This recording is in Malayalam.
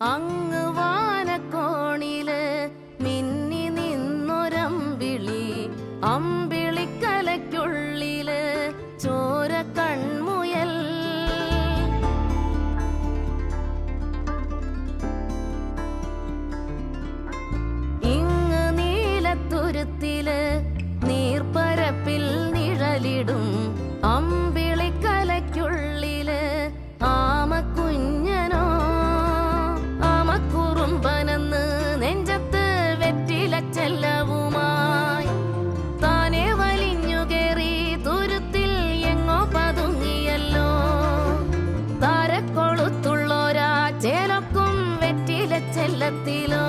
അങ്ങ് വാനക്കോണില് മിന്നി നിന്നൊരമ്പിളി, അമ്പിളിക്കലയ്ക്കുള്ളില് ചോര കൺമുയൽ. ഇങ്ങ് നീലത്തുരുത്തില് നീർപ്പരപ്പിൽ നിഴലിടും അമ്പിളിക്കലയ്ക്കുള്ളില് ആമക്കുഞ്ഞനോ. ആമക്കുറുമ്പനെന്ന് നെഞ്ചത്ത് വെറ്റിലച്ചെല്ലവുമായി താനെ വലിഞ്ഞുകേറി തുരുത്തിൽ എങ്ങോ പതുങ്ങിയല്ലോ. താരക്കൊളുത്തുള്ളോരാ ചേലക്കും വെറ്റിലച്ചെല്ലത്തിലോ.